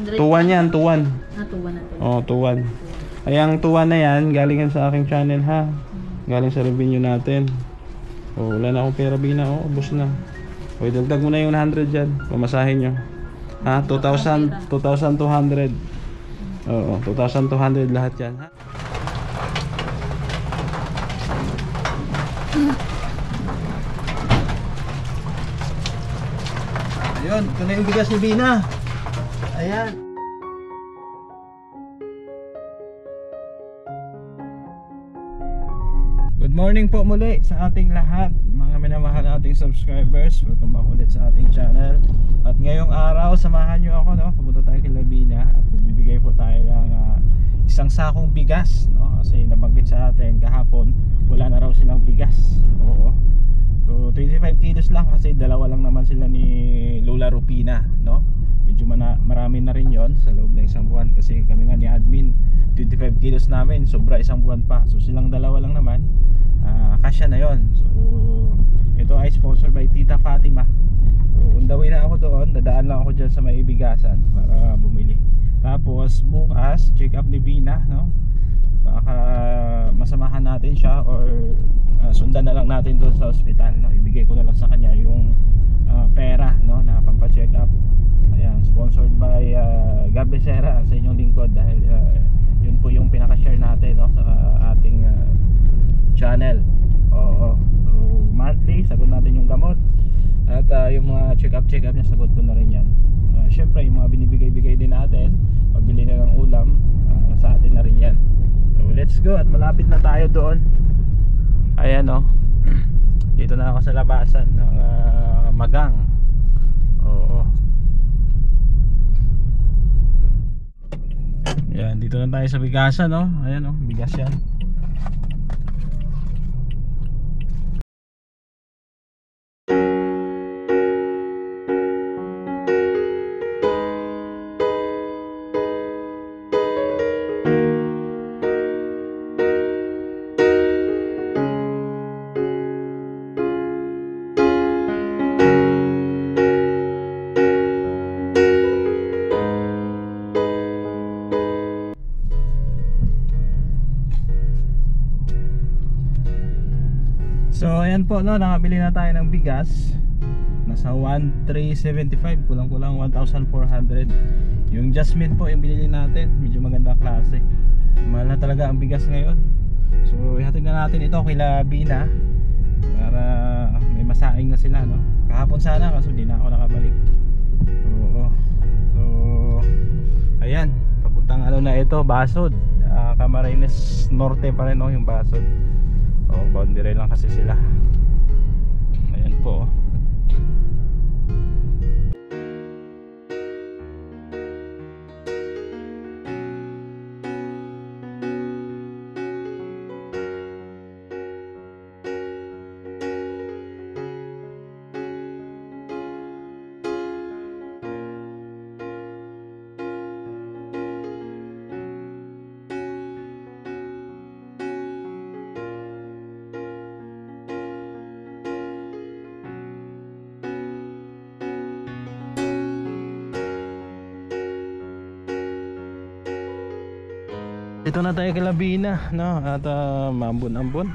100. Tuwan yan, tuwan. Tuwan na to. Oh, tuwan. Ay, ang tuwan na yan, galing yan sa aking channel ha. Galing sa revenue natin. Oh, wala na akong pera, Bina. Oh, ubos na. O, dagdag mo na yung 100 dyan. Pamasahin nyo. Ha? 2,200. Oo, 2,200 lahat yan. Ha? Ayun, ito na yung bigas ni Bina. Ayan. Good morning po muli sa ating lahat, mga minamahal nating subscribers. Welcome back ulit sa ating channel. At ngayong araw, samahan nyo ako, no? Pupunta tayo kay Labina at magbibigay po tayo ng isang sakong bigas, no? Kasi nabanggit sa atin kahapon, wala na raw silang bigas. Oo. So 25 kilos lang kasi dalawa lang naman sila ni Lola Rupina, no? Medyo marami na rin yon sa loob ng isang buwan kasi kami nga ni admin 25 kilos namin, sobra isang buwan pa. So silang dalawa lang naman, kasya na yon. So ito ay sponsored by Tita Fatima. So on the way na ako doon, dadaan lang ako dyan sa may bigasan para bumili. Tapos bukas check up ni Bina, no? Baka masamahan natin siya or sundan na lang natin doon sa ospital, no? Ibigay ko na lang sa kanya yung pera, no, na pampa-check up. Ayan, sponsored by Gab Becerra sa inyong lingkod dahil yun po yung pinaka-share natin, no, sa ating channel. Oo. So monthly sagot natin yung gamot at yung mga check up niya sagot ko na rin yan. Syempre yung mga binibigay-bigay din natin, pabili na ng ulam, sa atin na rin yan. So let's go at malapit na tayo doon. Ayan, oh. Dito na ako sa labasan ng Magang. Oo. Ayan, dito na tayo sa bigasan, no? Ayan, oh, bigas yan. So ayan po, no, nakabili na tayo ng bigas. Nasa 1,375, kulang-kulang 1,400. Yung Jasmine po yung binili natin, medyo magandang klase. Mahal na talaga ang bigas ngayon. So ihatid na natin ito kay Labina para may masaing na sila, no. Kahapon sana kaso di na ako nakabalik. Oo. So ayan, papuntang ano na ito, Basod, Camarines Norte pa rin, no, yung Basod. Oh, boundary lang kasi sila. Ayan po. Ito na tayo kay Labina, no? At mambon-ambon.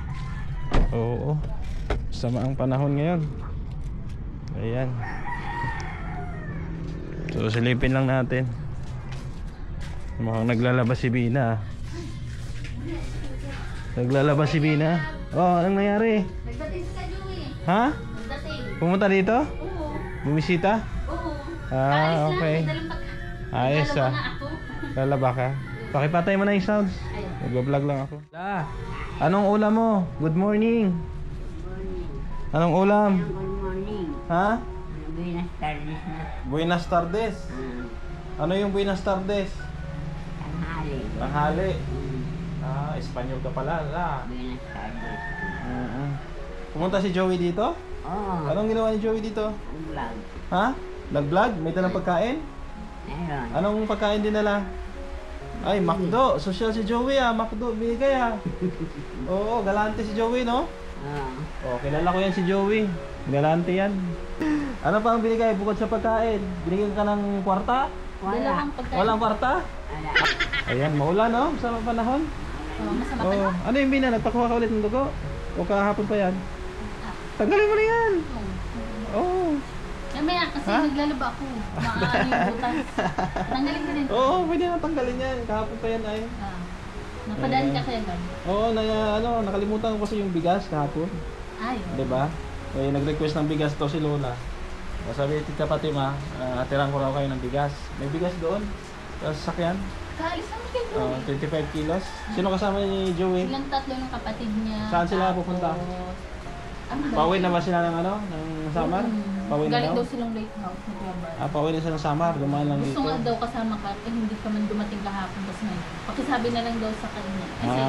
Oo. Sama ang panahon ngayon. Ayan. So silipin lang natin. Mukhang naglalabas si Bina. Naglalabas si Bina. Oh, anong nangyari? Nagdating sa Joey. Ha? Nagdating. Pumunta dito? Oo. Bumisita? Oo. Okay. Ayos ah. Lalaba ka? Pakipatay mo na yung sounds. Nag-vlog lang ako. Anong ulam mo? Good morning. Anong ulam? Good morning. Ha? Buenas tardes na. Buenas tardes. Ano yung buenas tardes? Tanghali. Tanghali. Espanyol ka pala. Buenas tardes. Pumunta si Joey dito? Oo. Anong ginawa ni Joey dito? Vlog. Ha? Nag-vlog? May dalang pagkain? Meron. Anong pagkain dinala? Ay, McDo. Social si Joey ah. McDo, binigay ah. Oo, galante si Joey, no? Oh, kilala ko yan si Joey. Galante yan. Ano pa ang binigay bukod sa pagkain? Binigyan ka ng kwarta? Wala. Dalawang pagkain. Walang kwarta? Wala. Ayan, maulan no? Sa panahon. Oh, masama ka Oh, na. ano yung Bina? Nagpakuha ka ulit ng dugo? O kahapon pa yan? Tanggalin mo na yan! Oh. Mamaya kasi Ha? naglalaba ako. Maaari yung butas. Tanggalin ko din. Oo, pwede na tanggalin yan. Kahapon pa yan ay. Napadaan ka kaya gan? Oo, nakalimutan ko kasi yung bigas kahapon. Ay. Diba? Eh, nag-request ng bigas to si Lola. O, sabi, Tita Fatima, tirang ko raw kayo ng bigas. May bigas doon. Sa sasakyan. Kaalis naman kayo. 25 kilos. Sino kasama ni Joey? Silang tatlo ng kapatid niya. Saan sila pupunta? Pauwi na ba sila ng ng Samar? Pauwi na Galing daw? daw silang late house na Diabar. Pauwi na sila ng Samar. Dumaan lang Gusto dito. nga daw kasama ka, eh hindi ka man dumating kahapon kasi ngayon. Pakisabi na lang daw sa kanya. Kasi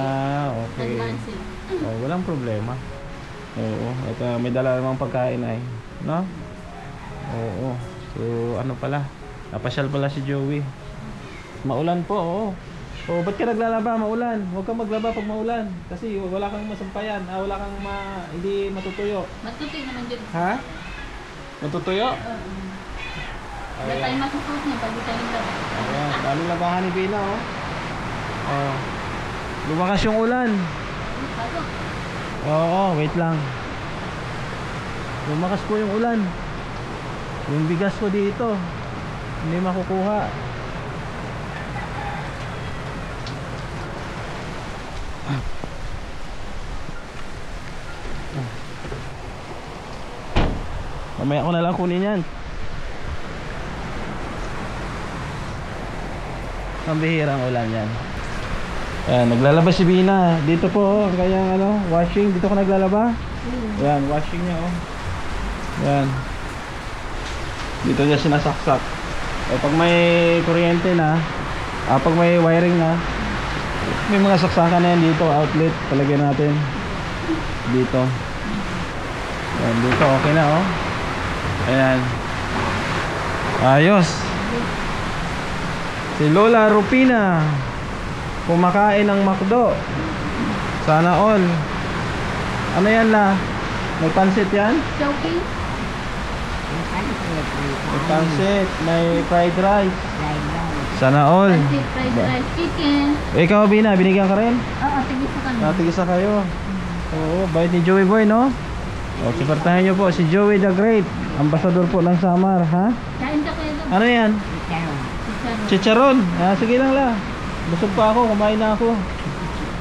Okay. nagmaan sila. Oh, walang problema. Oo, ito may dala namang pagkain ay, no? Oo. So ano pala? Napasyal pala si Joey. Maulan po, oo. Oh, ba't ka naglalaba? Maulan. Huwag kang maglaba pag maulan kasi wala kang masampayan, wala kang hindi matutuyo. Matutoy naman dyan. Ha? Matutuyo? Wala tayong masusuot niya pag di tayo naglaba. Ayan, dami labahan ni Bina, oh. Oh. Lumakas yung ulan. Pasok. Oo, wait lang. Lumakas po yung ulan. Yung bigas ko dito hindi makukuha. Mamaya ko na lang kunin yan. Ang bihirang ulan yan. Ayan, naglalaba si Bina. Dito po, kaya washing. Dito ko naglalaba. Ayan, washing niya, oh. Ayan. Dito niya sinasaksak. Pag may kuryente na, pag may wiring na, may mga saksakan na yan dito, outlet. Palagyan natin. Dito. Ayan, dito, okay na, oh. Ayan. Ayos. Si Lola Rupina kumakain ng McDo. Sana all. Ano yan la? May pansit yan? Joking? May pansit, may fried rice. Sana all. Pansit, fried rice, chicken. Ikaw Bina, binigyan ka rin? Oo, tigisa ka na. Natigisa kayo. Oo, bait ni Joey Boy, no? O, sipartahin nyo po si Joey the Great, ambasador po ng Samar, ha? Kain ka kaya doon. Ano yan? Chicharon. Chicharon. Sige lang la. Busog pa ako, kumain na ako.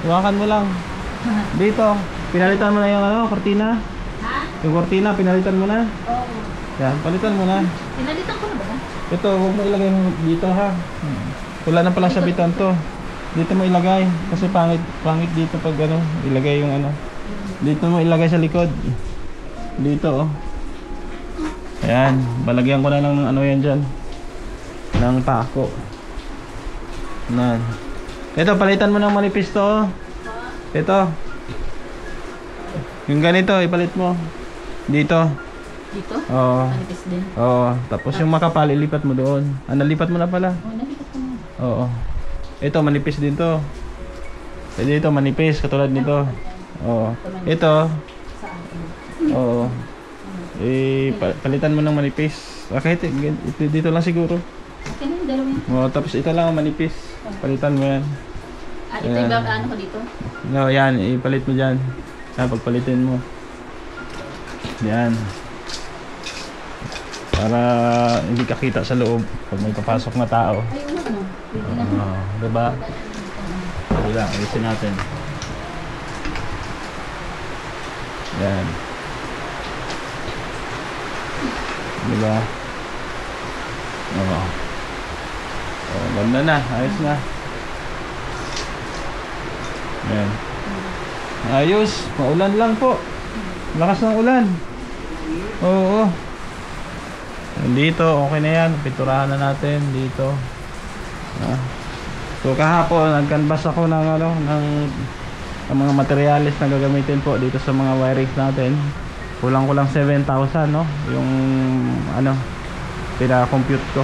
Iwakan mo lang. Dito, pinalitan mo na yung kortina. Ha? Yung kortina, pinalitan mo na. Oo. Yan, palitan mo na. Pinalitan ko na ba? Ito, huwag mo ilagay mo dito ha. Wala na pala sabitan to. Dito mo ilagay. Kasi pangit dito pag ilagay yung Dito mo ilagay sa likod. Dito, oh. Ayan, balagyan ko na lang ng yan dyan. Ng pako. Nan. Ito, palitan mo ng manipis to, oh. Ito. Yung ganito, ipalit mo. Dito. Dito? Oo. Manipis din. Oo. Tapos yung makapal, ilipat mo doon. Nalipat mo na pala. Oo, nalipat ko na. Oo. Ito, manipis din to. Dito, manipis. Katulad nito. Oo. Ito. Saan? Oo. Palitan mo ng manipis. Kahit dito lang siguro. Okay na yung dalawin. Oo, tapos ito lang ang manipis. Palitan mo yan. Ito yung ano ko dito? No, yan. Ipalit mo dyan. Pagpalitin mo. Yan. Para hindi ka kita sa loob pag may papasok na tao. Ay, ulo no. Pwede na. Diba? Pwede lang. Ayusin natin. Yan. Diba? Oo. Oh, ganda na. Ayos na. Yan. Ayos. Maulan lang po. Lakas ng ulan. Oo. Dito, okay na yan. Pinturahan na natin dito. So kahapon, nag-canvas ako ng mga materials na gagamitin po dito sa mga wirings natin. Kulang-kulang 7,000, no? Yung pina-compute ko.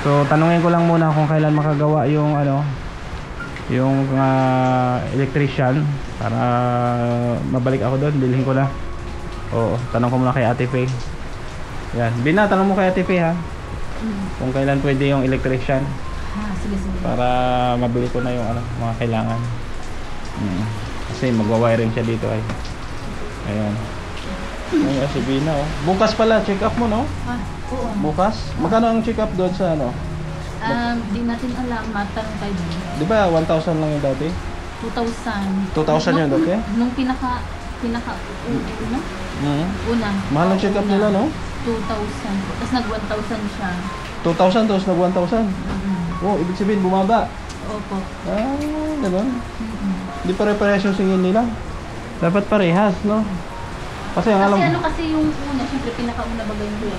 So tanungin ko lang muna kung kailan makagawa yung yung electrician para mabalik ako doon, bilhin ko na. Oo, tanong ko muna kay Ate Faye. Yan, Bina, tanong mo kay Ate Faye ha. Kung kailan pwede yung electrician Sige, sige. para mabili ko na yung ano, mga kailangan. Kasi magwa-wiring siya dito ay. Ayan. Ay, si Bina oh. Bukas pala, check up mo no? Oo. Bukas? Magkano ang check up doon sa ano? Di natin alam, matanong tayo dun. Di ba 1,000 lang yung dati? 2,000. 2,000 yun dati? Nung pinaka una. Mahal ang check up nila no? 2,000. Tapos nag-1,000 siya. 2,000 tapos nag 1,000. Oh, ibig sabihin bumaba. Opo. Ganun. Hindi pare-parehas yung singin nila. Dapat parehas, no? Kasi ang alam... Kasi yung una, syempre pinakauna bagay yung buhay.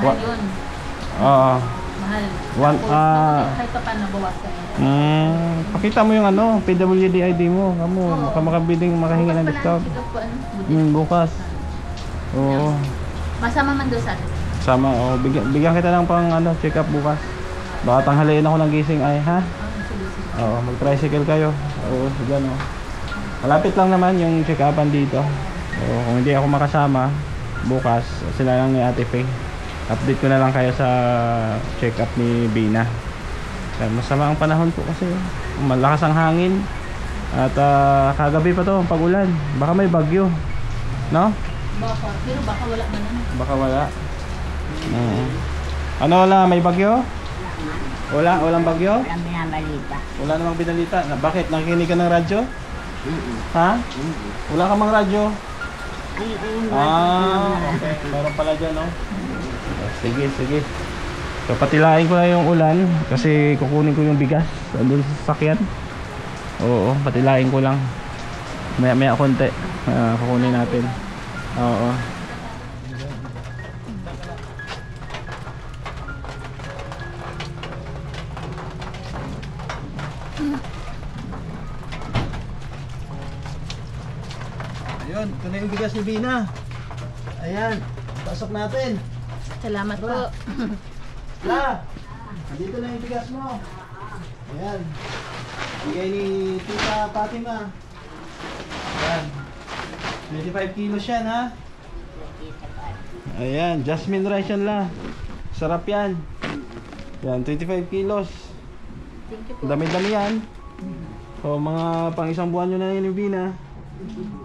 Mahal yun. Oo. Mahal. Kahit pa paano bawasan. Pakita mo yung ano, PWD ID mo. Kamu, makabiling makahinga ng discount. Bukas. Oo. Masama man doon sa atin. Sama, oh. Bigyan kita ng pang ano, check up bukas. Baka tanghaliin ako ng gising ay, ha? Oo, mag-tricycle kayo. Oo, gano'n. Malapit lang naman yung check-upan dito. Oo, kung hindi ako makasama bukas, sila lang ni Ate Faye. Update ko na lang kayo sa check-up ni Bina. Masama ang panahon po kasi malakas ang hangin. At kagabi pa to, pag-ulan. Baka may bagyo. No? Baka, pero baka wala na naman. Baka wala. Ano wala? May bagyo? Walang bagyo? Walang binabalita. Wala namang binalita. Bakit? Nakikinig ka ng radyo? Ha? Wala ka mang radyo? Okay. Meron pala dyan, no? Sige. So, patilain ko na yung ulan kasi kukunin ko yung bigas doon sa sasakyan. Oo, patilain ko lang. Maya konti. Kukunin natin. Oo. Ayun, ito na yung bigas ni Bina. Ayan, pasok natin. Salamat po. La, dito na yung bigas mo. Ayan. Bigay ni Tita Fatima. Ayan. 25 kilos yan, ha? Ayan, jasmine rice yan, La. Sarap yan. Ayan, 25 kilos. Thank you po. Dami-dami yan. O, mga pang isang buwan nyo na yun yung Bina.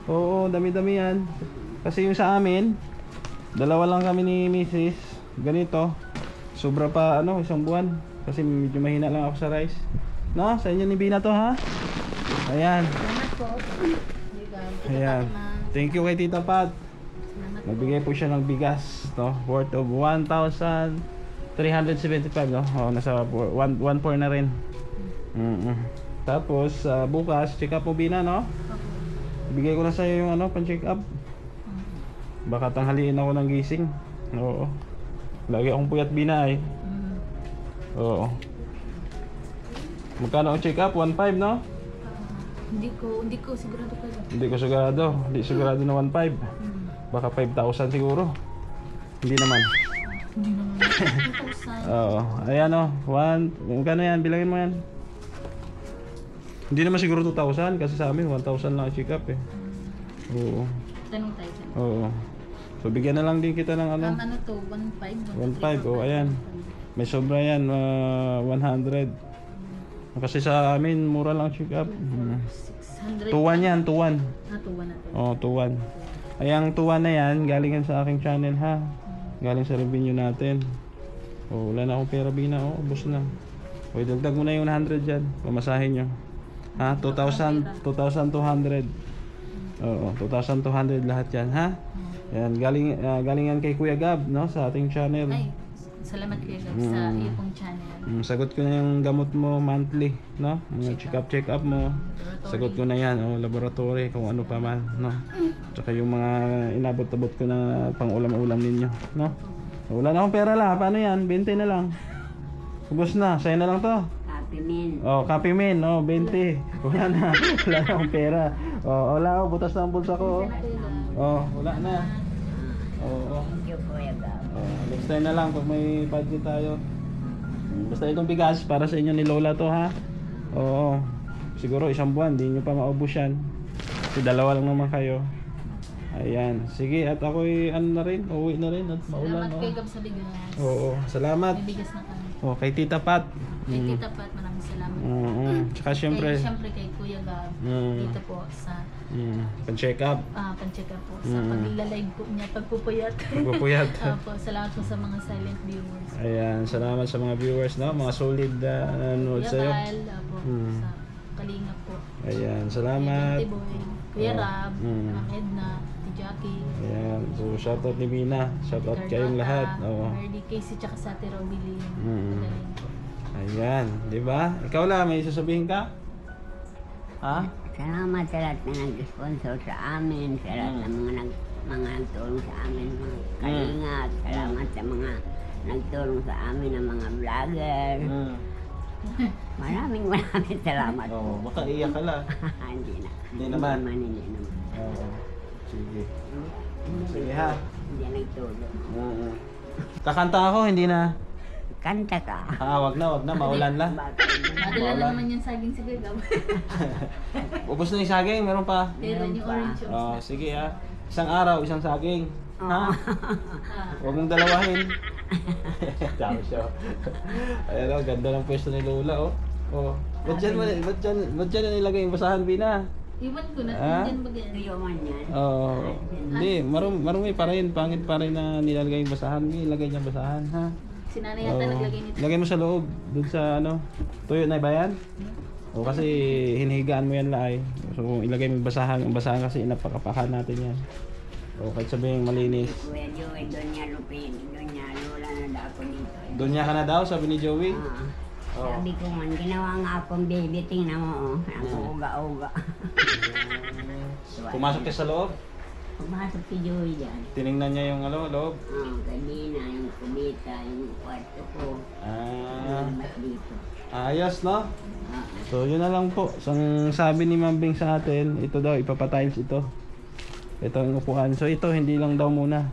Oo, dami-dami yan. Kasi yung sa amin, dalawa lang kami ni Mrs. Ganito. Sobra pa ano, isang buwan. Kasi medyo mahina lang ako sa rice. No, sa inyo ni Bina to, ha? Ayan. Salamat po. Ayan. Thank you kay Tita Pat. Nagbigay po siya ng bigas, no? Worth of 1,375, no? Oh, nasa 1.4 na rin. Tapos bukas check up mo Bina, no? Bigay ko na sa iyo yung ano, pan-check up. Baka tanghaliin ako ng gising. Oo. Lagi akong puyat Bina eh. Oo. Magkano ang check up? 1.5, no? Hindi ko sigurado pa. Hindi ko sigurado. Hindi sigurado na 1.5. Baka 5,000 siguro. Hindi naman. Hindi naman. 2,000. Oo. Ayan o. Magkano yan? Bilangin mo yan. Hindi naman siguro 2,000 kasi sa amin 1,000 lang ang check up eh. Oo. Tanong tayo. Oo. So bigyan na lang din kita ng ano. Ang ano to? 1.5. 1.5. Oh, ayan. May sobra yan. 100. Kasi sa amin mura lang check up. 600. 2-1 yan. 2-1. 2-1 na to. Oh, 2-1. Ayang 2-1 na yan. Galing yan sa aking channel ha. Galing sa revenue natin. Oh, wala na akong pera Bina. Oh, ubos na. Okay, dagdag mo na yung 100 dyan. Pamasahin nyo. Ha? 2,200. Oo, 2,200 lahat yan, ha? Yan, galing yan kay Kuya Gab, no? Sa ating channel. Ay, salamat Kuya Gab sa iyo pong channel. Sagot ko na yung gamot mo monthly, no? Mga check up mo. Sagot ko na yan, laboratory, kung ano pa man, no? Tsaka yung mga inabot-abot ko na pang ulam-ulam ninyo, no? Wala na akong pera la, paano yan? 20 na lang. Ubus na, sa'yo na lang to. Pimin. Oh, Copy Min, 20. Wala na. Wala na akong pera. Oh, wala ako, butas na ang bulsa ko. Oh, wala na. Oo. Thank you, Kuya Gab. Next time na lang pag may budget tayo. Basta itong bigas para sa inyo ni Lola to, ha. Oo. Siguro isang buwan, hindi nyo pa maubos yan. Kasi dalawa lang naman kayo. Ayan. Sige, at ako'y ano na rin, uuwi na rin at maulan. Salamat Oh. kay Gab sa bigas. Oo, salamat. May bigas na kami. Oh, kay Tita Pat. Kay Tita Pat, maraming salamat. Tsaka syempre, Siyempre kay Kuya Gab. Dito po sa pan-check up. pan-check up po. Sa paglalive po niya, pagpupuyat. Pagpupuyat. Opo, salamat po sa mga silent viewers. Ayan, salamat sa mga viewers, no? Mga solid nanonood Kuya sa'yo. Val, opo, sa Kalingap po. Ayan, Kuya salamat. Dante Boy, Kuya Oh. Rab, Ma'am Edna, Ate Jackie, Ayan, so shoutout ni Mina. Shoutout Carlota, kayong lahat. Oo. Merdy Casey, tsaka sa Ate Robilin. Ayan, di ba? Ikaw lang, may sasabihin ka? Ha? Salamat sa lahat na nag-sponsor sa amin, sa lahat ng mga nagtulong sa amin, mga kalingap. Salamat sa mga nagtulong sa amin ng mga vlogger. Maraming salamat Oo, po. baka iyak ka lang. Hindi na. Hindi naman. Hindi naman. Oo. Sige. Sige ha. Hindi nagtulong. Kakanta ako, hindi na. Kanta ka. Wag na, maulan lang. Madala na naman yung saging si Kuya Gab. Ubus na yung saging, meron pa. Meron yung orange juice. Oh, sige ha. Isang araw, isang saging. Ha? Ah, Huwag mong dalawahin. Tama siya. Ayan o, ganda ng pwesto ni Lola oh. Oh. Ba't dyan na nilagay yung basahan, Bina? Iwan ko na, Ah? dyan ba ganyan? Tuyuman yan. Oo. Hindi, marumi pa rin. Pangit pa rin na nilalagay yung basahan. Ilagay niya basahan, ha? Si nanay yata Oo. naglagay nito. Lagay mo sa loob. Doon sa ano. Tuyo na ba yan? O kasi hinihigaan mo yan laay. So kung ilagay mo yung basahan, ang basahan kasi inapakapakan natin yan. O kahit sabihin malinis. Kuya Joey, doon niya Lupin, doon niya Lola na dako dito. Doon niya ka na daw, sabi ni Joey. Oo. Sabi ko man, ginawa nga akong baby, tingnan mo, ang uga-uga. Pumasok ka sa loob. Pumasok si Joey dyan. Tiningnan niya yung loob. Kanina, yung kubita, yung kwarto ko, yung mas dito. Ayos, no? Ah, So yun na lang po. Ang sabi ni Mambing sa atin, ito daw, ipapatiles ito. Ito ang upuan. So ito, hindi lang daw muna.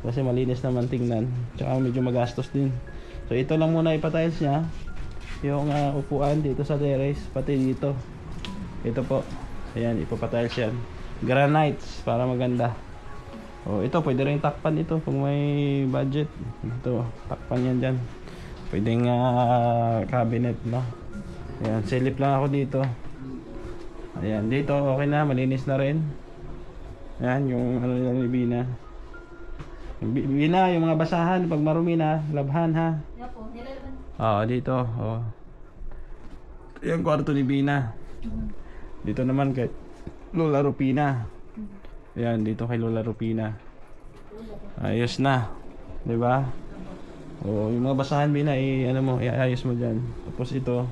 Kasi malinis naman tingnan. Tsaka medyo magastos din. So ito lang muna ipatiles niya. Yung upuan dito sa terrace, pati dito. Ito po. Ayan, ipapatiles yan. Granites, para maganda. O ito, pwede rin takpan ito kung may budget. Ito, takpan yan dyan. Pwedeng cabinet, no? Ayan, silip lang ako dito. Ayan, dito okay na, malinis na rin. Ayan, yung ano lang ni Bina. Bina, yung mga basahan, pag marumi na, labhan ha. Yan po, nilalaban. Oo, dito. Oo. Yung kwarto ni Bina. Dito naman kay Lola Rupina. Ayan, dito kay Lola Rupina. Ayos na. 'Di ba? Oo, yung mga basahan Bina, ano mo, iayos mo diyan. Tapos ito.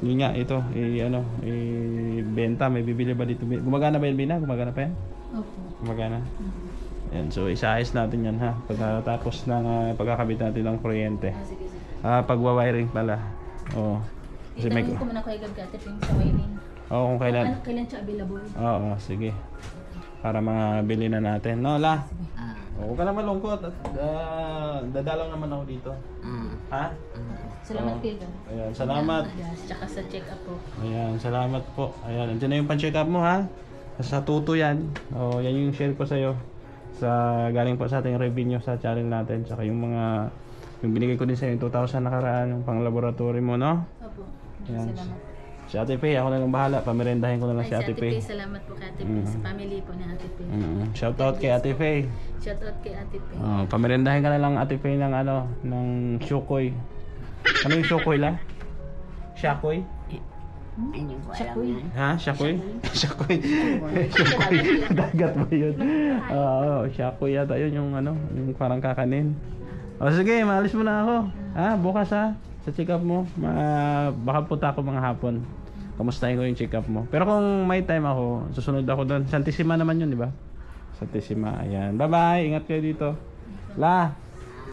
Yun nga, ito, benta, may bibili ba dito? Gumagana ba yan, Bina? Gumagana pa yan? Opo. Gumagana? Yan, so isaayos natin yan ha, pagkatapos ng pagkakabit natin ng kuryente. Sige, sige. Pagwa-wiring pala. Oo. Kasi may... Itanong ko muna kay Gagate yung sa wiring. Oo, kung kailan. Kailan siya available? Oo, sige. Para mabili na natin. No, La? ah, Huwag ka naman lungkot. At, dadalaw naman ako dito. Ha? Salamat Oo. kay Gag. Ayan, salamat. Tsaka sa check-up po. Ayan, salamat po. Ayan, andyan na yung pan-check up mo ha. Sa tuto yan. O, yan yung share ko sa'yo. Galing po sa ating revenue sa channel natin. Tsaka yung binigay ko din sa'yo yung 2,000 nakaraan. Yung pang laboratory mo, no? Opo. Ayan. Salamat. Si Ate Faye, ako na lang bahala. Pamirendahin ko na lang Ay, si Ate Faye. salamat po kay Ate Faye. Sa family po ni Ate Faye. Shout out kay Ate Faye. Shout out kay Ate Faye. Pamirendahin ka na lang Ate Faye ng ng shukoy. Ano yung shukoy la? Shakoy? hindi ko alam Shakoy. yan. Ha? Shakoy? Shakoy. Shakoy. Dagat ba yun? Oo, shakoy yata yun yung yung parang kakanin. O sige, maalis mo na ako. Bukas ha. Sa check up mo. Baka punta ako mga hapon. Kamustahin ko yung check up mo. Pero kung may time ako, susunod ako doon. Santissima naman yun, di ba? Santissima. Ayan. Bye-bye. Ingat kayo dito. La,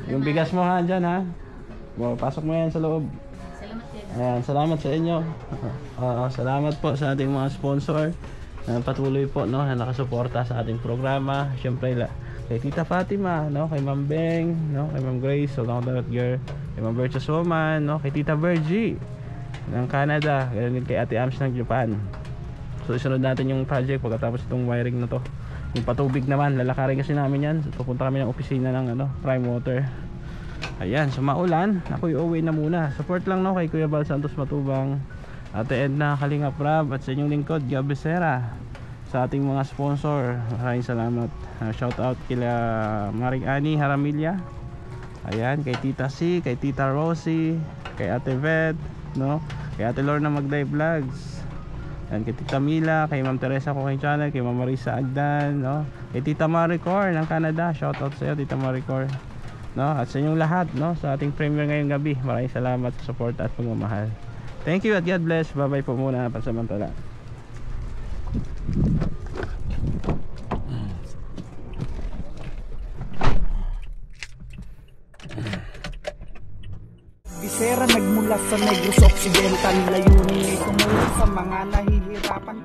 yung bigas mo ha, dyan ha. Pasok mo yan sa loob. Salamat kay Gag. Ayan, salamat sa inyo. Salamat po sa ating mga sponsor na patuloy po na nakasuporta sa ating programa. Siyempre kay Tita Fatima, kay Ma'am Beng, kay Ma'am Grace, so long that girl, kay Ma'am Virtuous Woman, kay Tita Virgie ng Canada, ganun din kay Ate Ams ng Japan. So So isunod natin yung project pagkatapos itong wiring na to. Yung patubig naman, lalakarin kasi namin yan. So, pupunta kami ng opisina ng Prime Water. Ayan, so maulan, ako'y uwi na muna. Support lang no kay Kuya Bal Santos Matubang, Ate Edna Kalingap Rab, at sa inyong lingkod Gab Becerra, sa ating mga sponsor. Maraming salamat. Shout out kila Maring Ani Haramilya. Ayan, kay Tita C, kay Tita Rosie, kay Ate Vet, no? Kay Ate Lorna Magday Vlogs. Ayan, kay Tita Mila, kay Ma'am Teresa Cooking Channel, kay Ma'am Marisa Agdan, no? Kay Tita Maricor ng Canada. Shout out sa iyo, Tita Maricor. No? At sa inyong lahat, no? Sa ating premiere ngayong gabi. Maraming salamat sa support at pagmamahal. Thank you at God bless. Bye bye po muna pansamantala. Becerra nagmula sa Negros Occidental, layunin ay tumulong sa mga nahihirapan